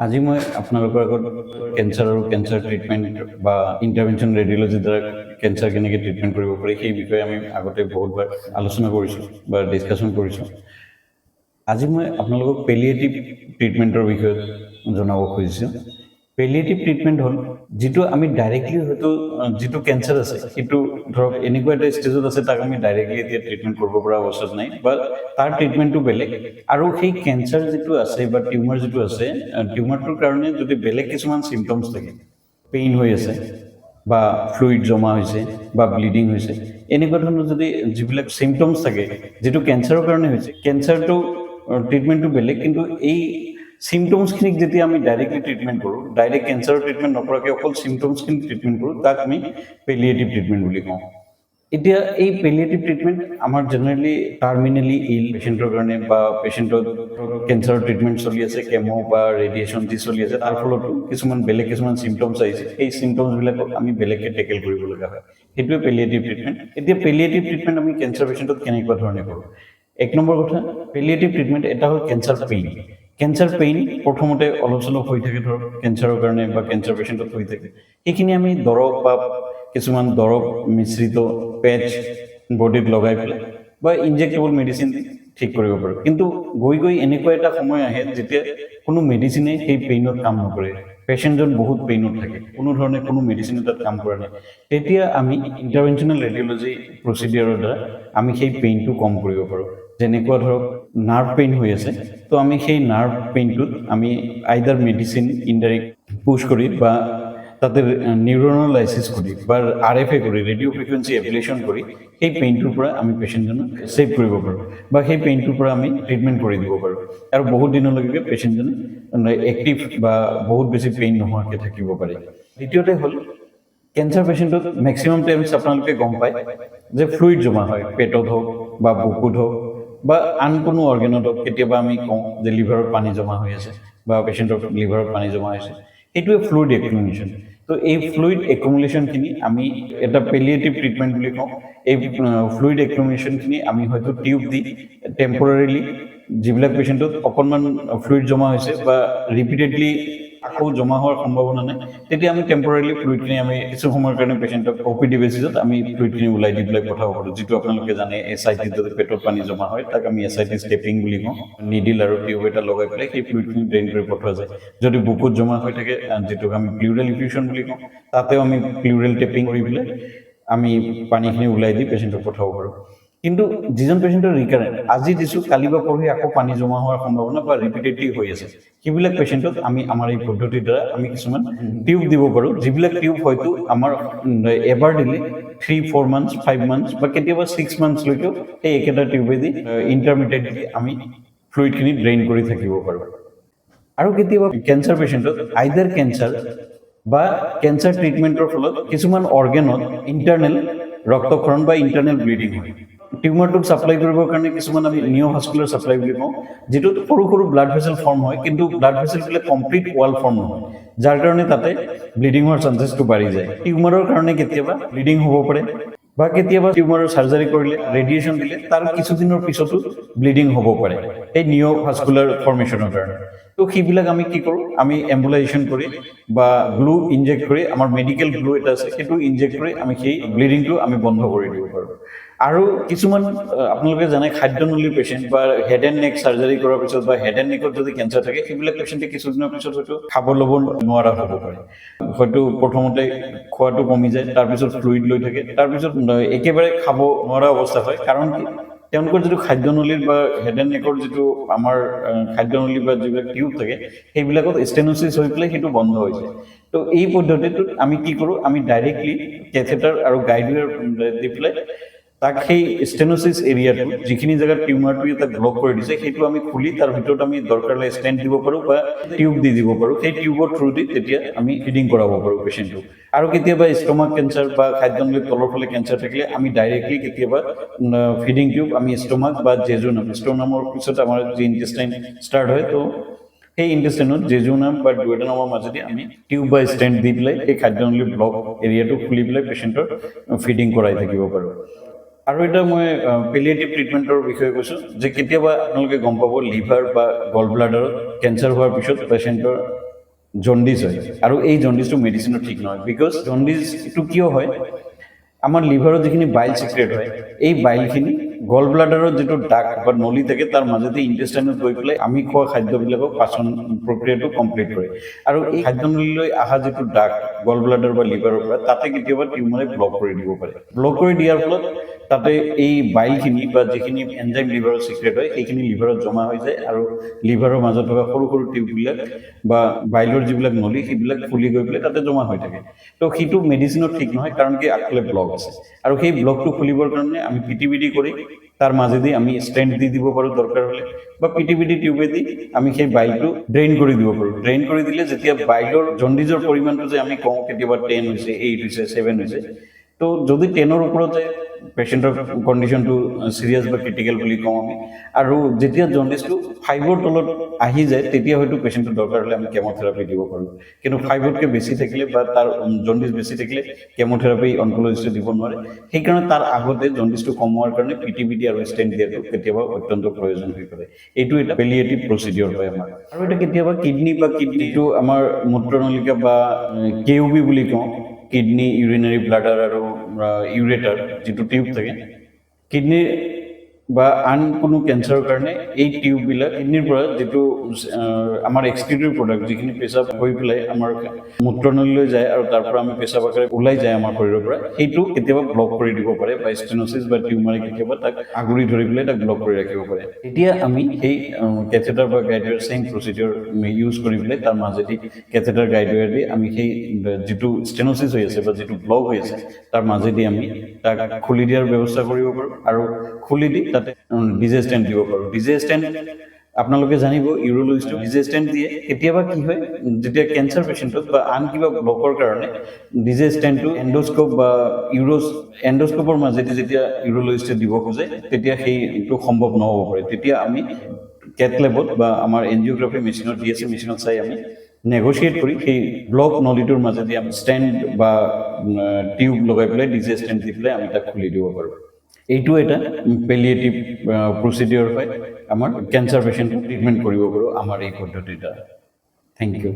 আজি মই আপোনালোকৰ আগত কেঞ্চাৰ আৰু কেঞ্চাৰ ট্ৰিটমেণ্ট বা ইণ্টাৰভেনশ্যন ৰেডিঅ'লজিৰ দ্বাৰা কেঞ্চাৰ কেনেকৈ ট্ৰিটমেণ্ট কৰিব পাৰি সেই বিষয়ে আমি আগতে বহুতবাৰ আলোচনা কৰিছোঁ বা ডিছকাশ্যন কৰিছোঁ। আজি মই আপোনালোকক পেলিয়েটিভ ট্ৰিটমেণ্টৰ বিষয়ে জনাব খুজিছোঁ। পেলিয়েটিভ ট্ৰিটমেণ্ট হ'ল যিটো আমি ডাইৰেক্টলি হয়তো যিটো কেঞ্চাৰ আছে সেইটো ধৰক এনেকুৱা এটা ষ্টেজত আছে তাক আমি ডাইৰেক্টলি এতিয়া ট্ৰিটমেণ্ট কৰিব পৰা অৱস্থাত নাই বা তাৰ ট্ৰিটমেণ্টটো বেলেগ আৰু সেই কেঞ্চাৰ যিটো আছে বা টিউমাৰ যিটো আছে টিউমাৰটোৰ কাৰণে যদি বেলেগ কিছুমান চিমটমছ থাকে, পেইন হৈ আছে বা ফ্লুইড জমা হৈছে বা ব্লিডিং হৈছে, এনেকুৱা ধৰণৰ যদি যিবিলাক চিমটমছ থাকে যিটো কেঞ্চাৰৰ কাৰণে হৈছে, কেঞ্চাৰটো ট্ৰিটমেণ্টটো বেলেগ, কিন্তু এই চিমটমছখিনিক যেতিয়া আমি ডাইৰেক্টলি ট্ৰিটমেণ্ট কৰোঁ, ডাইৰেক্ট কেঞ্চাৰৰ ট্ৰিটমেণ্ট নকৰাকৈ অকল চিমটমছখিনি ট্ৰিটমেণ্ট কৰোঁ, তাক আমি পেলিয়েটিভ ট্ৰিটমেণ্ট বুলি কওঁ। এতিয়া এই পেলিয়েটিভ ট্ৰিটমেণ্ট আমাৰ জেনেৰেলি টাৰ্মিনেলি ইল পেচেণ্টৰ কাৰণে বা পেচেণ্টৰ কেঞ্চাৰৰ ট্ৰিটমেণ্ট চলি আছে, কেমো বা ৰেডিয়েশ্যন যি চলি আছে, তাৰ ফলতো কিছুমান চিমটমছ আহিছে, সেই চিমটমছবিলাকক আমি বেলেগকৈ টেকেল কৰিব লগা হয়। সেইটোৱে পেলিয়েটিভ ট্ৰিটমেণ্ট। এতিয়া পেলিয়েটিভ ট্ৰিটমেণ্ট আমি কেঞ্চাৰ পেচেণ্টত কেনেকুৱা ধৰণে কৰোঁ? এক নম্বৰ কথা, পেলিয়েটিভ ট্ৰিটমেণ্ট এটা হ'ল কেঞ্চাৰ পেইন। কেঞ্চাৰ পেইন প্ৰথমতে অলপ চলপ হৈ থাকে, ধৰক কেঞ্চাৰৰ কাৰণে বা কেঞ্চাৰ পেচেণ্টত হৈ থাকে, সেইখিনি আমি দৰৱ বা কিছুমান দৰৱ মিশ্ৰিত পেচ বডিত লগাই পেলাই বা ইনজেক্টেবল মেডিচিন দি ঠিক কৰিব পাৰোঁ। কিন্তু গৈ গৈ এনেকুৱা এটা সময় আহে যেতিয়া কোনো মেডিচিনে সেই পেইনত কাম নকৰে, পেচেণ্টজন বহুত পেইনত থাকে, কোনো ধৰণে কোনো মেডিচিনে তাত কাম কৰা নাই, তেতিয়া আমি ইণ্টাৰভেনশ্যনেল ৰেডিঅ'লজি প্ৰচিডিউৰৰ দ্বাৰা আমি সেই পেইনটো কম কৰিব পাৰোঁ। যেনেকুৱা ধৰক নাৰ্ভ পেইন হৈ আছে, তো আমি সেই নাৰ্ভ পেইনটোত আমি আইদাৰ মেডিচিন ইনডাইৰেক্ট পুছ কৰি বা তাতে নিউৰনালাইচিছ কৰি বা RFA কৰি, ৰেডিঅ' ফ্ৰিকুৱেঞ্চি এপ্লিকেশ্যন কৰি সেই পেইনটোৰ পৰা আমি পেচেণ্টজনক ছেভ কৰিব পাৰোঁ বা সেই পেইনটোৰ পৰা আমি ট্ৰিটমেণ্ট কৰি দিব পাৰোঁ আৰু বহুত দিনলৈকে পেচেণ্টজনে এক্টিভ বা বহুত বেছি পেইন নোহোৱাকৈ থাকিব পাৰে। দ্বিতীয়তে হ'ল কেঞ্চাৰ পেচেণ্টত মেক্সিমাম টাইমছ আপোনালোকে গম পায় যে ফ্লুইড জমা হয়, পেটত হওক বা বুকুত হওক বা আন কোনো অৰ্গেনত হওক। কেতিয়াবা আমি কওঁ যে লিভাৰত পানী জমা হৈ আছে বা পেচেণ্টৰ লিভাৰত পানী জমা হৈছে, সেইটোৱে ফ্লুইড একুমুলেশ্যন। তো এই ফ্লুইড একুমুলেশ্যনখিনি আমি এটা পেলিয়েটিভ ট্ৰিটমেণ্ট বুলি কওঁ। এই ফ্লুইড একুমুলেশ্যনখিনি আমি হয়তো টিউব দি টেম্পৰাৰিলি যিবিলাক পেচেণ্টত অকণমান ফ্লুইড জমা হৈছে বা ৰিপিটেডলি আকৌ জমা হোৱাৰ সম্ভাৱনা নাই, তেতিয়া আমি টেম্পৰাৰিলি ফ্লুইডখিনি আমি কিছু সময়ৰ কাৰণে পেচেণ্টক OPD বেচিছত আমি ফ্লুইডখিনি ওলাই দি পেলাই পঠাব পাৰোঁ। যিটো আপোনালোকে জানে SIT যদি পেটত পানী জমা হয় তাক আমি SIT ষ্টেপিং বুলি কওঁ। নিডিল আৰু টিউব এটা লগাই পেলাই সেই ফ্লুইডখিনি ড্ৰেইন কৰি পঠোৱা যায়। যদি বুকুত জমা হৈ থাকে, যিটোক আমি প্লিউৰেল ইফিউশ্যন বুলি কওঁ, তাতেও আমি প্লিউৰেল টেপিং কৰি পেলাই আমি পানীখিনি ওলাই দি পেচেণ্টক পঠাব পাৰোঁ। কিন্তু যিজন পেচেণ্টৰ ৰিকাৰেণ্ট, আজি দিছোঁ কালি বা পৰহি আকৌ পানী জমা হোৱাৰ সম্ভাৱনা বা ৰিপিটেডলি হৈ আছে, সেইবিলাক পেচেণ্টত আমি আমাৰ এই পদ্ধতিৰ দ্বাৰা আমি কিছুমান টিউব দিব পাৰোঁ, যিবিলাক টিউব হয়তো আমাৰ এবাৰ দিলে 3-4 মান্থছ, 5 মান্থছ বা কেতিয়াবা 6 মান্থছলৈকেও সেই একেটা টিউবেদি ইণ্টাৰমিডিয়েটলি আমি ফ্লুইডখিনি ড্ৰেইন কৰি থাকিব পাৰোঁ। আৰু কেতিয়াবা কেঞ্চাৰ পেচেণ্টত আইদাৰ কেঞ্চাৰ বা কেঞ্চাৰ ট্ৰিটমেণ্টৰ ফলত কিছুমান অৰ্গেনত ইণ্টাৰনেল ৰক্তক্ষৰণ বা ইণ্টাৰনেল ব্লিডিং হয়। টিউমাৰটোক ছাপ্লাই কৰিবৰ কাৰণে কিছুমান আমি নিঅ'ভাস্কুলাৰ ছাপ্লাই বুলি কওঁ, যিটোত সৰু সৰু ব্লাড ভেচেল ফৰ্ম হয়, কিন্তু ব্লাড ভেচেলবিলাক কমপ্লিট ৱাল ফৰ্ম নহয়, যাৰ কাৰণে তাতে ব্লিডিং হোৱাৰ চান্সেছটো বাঢ়ি যায়। টিউমাৰৰ কাৰণে কেতিয়াবা ব্লিডিং হ'ব পাৰে বা কেতিয়াবা টিউমাৰৰ চাৰ্জাৰী কৰিলে, ৰেডিয়েশ্যন দিলে তাৰ কিছুদিনৰ পিছতো ব্লিডিং হ'ব পাৰে এই নিঅ'ভাস্কুলাৰ ফৰ্মেশ্যনৰ কাৰণে। তো সেইবিলাক আমি কি কৰোঁ, আমি এম্বুলাইজেশ্যন কৰি বা গ্লু ইনজেক্ট কৰি, আমাৰ মেডিকেল গ্লু এটা আছে, সেইটো ইনজেক্ট কৰি আমি সেই ব্লিডিংটো আমি বন্ধ কৰি দিব পাৰোঁ। আৰু কিছুমান আপোনালোকে জানে খাদ্যনলীৰ পেচেণ্ট বা হেড এণ্ড নেক চাৰ্জাৰী কৰাৰ পিছত বা হেড এণ্ড নেকত যদি কেঞ্চাৰ থাকে, সেইবিলাক পেচেণ্টে কিছুদিনৰ পিছত হয়তো খাব ল'ব নোৱাৰা হ'ব পাৰে। হয়তো প্ৰথমতে খোৱাটো কমি যায়, তাৰপিছত ফ্লুইড লৈ থাকে, তাৰপিছত একেবাৰে খাব নোৱাৰা অৱস্থা হয়। কাৰণ কি, তেওঁলোকৰ যিটো খাদ্যনলীৰ বা হেড এণ্ড নেকৰ যিটো আমাৰ খাদ্যনলী বা যিবিলাক টিউব থাকে, সেইবিলাকত ষ্টেন'চিছ হৈ পেলাই সেইটো বন্ধ হৈ যায়। তো এই পদ্ধতিটোত আমি কি কৰোঁ, আমি ডাইৰেক্টলি কেথেটাৰ আৰু গাইডৱেৰ দি পেলাই তাক সেই ষ্টেন'চিছ এৰিয়াটো, যিখিনি জেগাত টিউমাৰটোৱে তাক ব্লক কৰি দিছে, সেইটো আমি খুলি তাৰ ভিতৰত আমি দৰকাৰ হ'লে ষ্টেণ্ট দিব পাৰোঁ বা টিউব দি দিব পাৰোঁ। সেই টিউবৰ থ্ৰু দি তেতিয়া আমি ফিডিং কৰাব পাৰোঁ পেচেণ্টটোক। আৰু কেতিয়াবা ষ্টমাক কেঞ্চাৰ বা খাদ্যনলীৰ তলৰ ফালে কেঞ্চাৰ থাকিলে আমি ডাইৰেক্টলি কেতিয়াবা ফিডিং টিউব আমি ষ্টমাক বা জেজুনামৰ পিছত আমাৰ যি ইণ্টেষ্টাইন ষ্টাৰ্ট হয়, তো সেই ইণ্টেষ্টাইনত জেজুনাম বা ডুওডেনামৰ মাজেদি আমি টিউব বা ষ্টেণ্ট দি পেলাই সেই খাদ্যনলীৰ ব্লক এৰিয়াটো খুলি পেলাই পেচেণ্টৰ ফিডিং কৰাই থাকিব পাৰোঁ। আৰু এটা মই পেলিয়েটিভ ট্ৰিটমেণ্টৰ বিষয়ে কৈছোঁ যে কেতিয়াবা আপোনালোকে গম পাব লিভাৰ বা গল ব্লাডাৰত কেঞ্চাৰ হোৱাৰ পিছত পেচেণ্টৰ জণ্ডিছ হয় আৰু এই জণ্ডিছটো মেডিচিনত ঠিক নহয় বিকজ জণ্ডিছটো কিয় হয় আমাৰ লিভাৰত যিখিনি বাইল ছিক্ৰেট হয় এই বাইলখিনি গল ব্লাডাৰৰ যিটো ডাক বা নলী থাকে তাৰ মাজতে ইণ্টেষ্টাইনত গৈ পেলাই আমি খোৱা খাদ্যবিলাকক পাচন প্ৰক্ৰিয়াটো কমপ্লিট কৰে আৰু এই খাদ্য নলীলৈ অহা যিটো ডাক গল ব্লাডাৰ বা লিভাৰৰ পৰা তাতে কেতিয়াবা টিউমাৰে ব্লক কৰি দিব পাৰে ব্লক কৰি দিয়াৰ ফলত তাতে এই বাইলখিনি বা যিখিনি এনজাইম লিভাৰত ছিক্ৰেট হয় সেইখিনি লিভাৰত জমা হৈ যায় আৰু লিভাৰৰ মাজত থকা সৰু সৰু টিউববিলাক বা বাইলৰ যিবিলাক নলী সেইবিলাক ফুলি গৈ পেলাই তাতে জমা হৈ থাকে তো সেইটো মেডিচিনত ঠিক নহয় কাৰণ কি আগফালে ব্লক আছে আৰু সেই ব্লকটো খুলিবৰ কাৰণে আমি পিটিবিডি কৰি তাৰ মাজেদি আমি ষ্টেণ্ট দি দিব পাৰোঁ দৰকাৰ হ'লে বা পিটিবিডি টিউবেদি আমি সেই বাইলটো ড্ৰেইন কৰি দিব পাৰোঁ ড্ৰেইন কৰি দিলে যেতিয়া বাইলৰ জণ্ডিজৰ পৰিমাণটো যে আমি কওঁ কেতিয়াবা 10 হৈছে 8 হৈছে 7 হৈছে তো যদি 10ৰ ওপৰত যায় পেচেণ্টৰ কণ্ডিশ্যনটো চিৰিয়াছ বা ক্ৰিটিকেল বুলি কওঁ আমি আৰু যেতিয়া জণ্ডিছটো 5ৰ তলত আহি যায় তেতিয়া হয়তো পেচেণ্টৰ দৰকাৰ হ'লে আমি কেমোথেৰাপি দিব পাৰোঁ কিন্তু 5তকৈ বেছি থাকিলে বা তাৰ জণ্ডিছ বেছি থাকিলে কেমোথেৰাপি অনকলজিষ্টে দিব নোৱাৰে সেইকাৰণে তাৰ আগতে জণ্ডিছটো কমোৱাৰ কাৰণে পিটিবিডি আৰু ষ্টেণ্ট দিয়াটো কেতিয়াবা অত্যন্ত প্ৰয়োজন হৈ পৰে এইটো এটা পেলিয়েটিভ প্ৰচিডিঅ'ৰ হয় আমাৰ আৰু এটা কেতিয়াবা কিডনী বা কিডনীটো আমাৰ মূত্ৰনলিকা বা কেউবি বুলি কওঁ কিডনী ইউৰিনাৰী ব্লাডাৰ আৰু ইউৰেটাৰ যিটো টিউব থাকে কিডনীৰ বা আন কোনো কেঞ্চাৰৰ কাৰণে এই টিউববিলাক কিডনীৰ পৰা যিটো আমাৰ এক্সক্ৰিটৰি প্ৰডাক্ট যিখিনি পেচাব হৈ পেলাই আমাৰ মূত্ৰনলীলৈ যায় আৰু তাৰ পৰা আমি পেচাব আকাৰে ওলাই যায় আমাৰ শৰীৰৰ পৰা সেইটো কেতিয়াবা ব্লক কৰি দিব পাৰে বা ষ্টেন'চিছ বা টিউমাৰে কেতিয়াবা তাক আগুৰি ধৰি পেলাই তাক ব্লক কৰি ৰাখিব পাৰে তেতিয়া আমি সেই কেথেটাৰ বা গাইডৱেৰ ছেইম প্ৰচিডিঅ'ৰ ইউজ কৰি পেলাই তাৰ মাজেদি কেথেটাৰ গাইডৱেৰ দি আমি সেই যিটো ষ্টেন'চিছ হৈ আছে বা যিটো ব্লক হৈ আছে তাৰ মাজেদি আমি তাক খুলি দিয়াৰ ব্যৱস্থা কৰিব পাৰোঁ আৰু খুলি দি তাতে ডিজে ষ্টেণ্ট দিব পাৰোঁ ডিজে ষ্টেণ্ট আপোনালোকে জানিব ইউৰলজিষ্টে ডিজে ষ্টেণ্ট দিয়ে কেতিয়াবা কি হয় যেতিয়া কেঞ্চাৰ পেচেণ্টত বা আন কিবা ব্লকৰ কাৰণে ডিজে ষ্টেণ্টটো এণ্ডস্কোপ বা এণ্ডস্কোপৰ মাজেদি যেতিয়া ইউৰলজিষ্টে দিব খোজে তেতিয়া সেইটো সম্ভৱ নহ'ব পাৰে তেতিয়া আমি কেথ লেবত বা আমাৰ এনজিঅ'গ্ৰাফি মেচিনত DSC মেচিনত চাই আমি নেগচিয়েট কৰি সেই ব্লক নলীটোৰ মাজেদি আমি ষ্টেণ্ট বা টিউব লগাই পেলাই ডিজে ষ্টেণ্ট দি পেলাই আমি তাক খুলি দিব পাৰোঁ এইটো এটা পেলিয়েটিভ প্ৰচিডিঅ'ৰ হয় আমাৰ কেঞ্চাৰ পেচেণ্টক ট্ৰিটমেণ্ট কৰিব পাৰোঁ আমাৰ এই পদ্ধতিৰ দ্বাৰা থেংক ইউ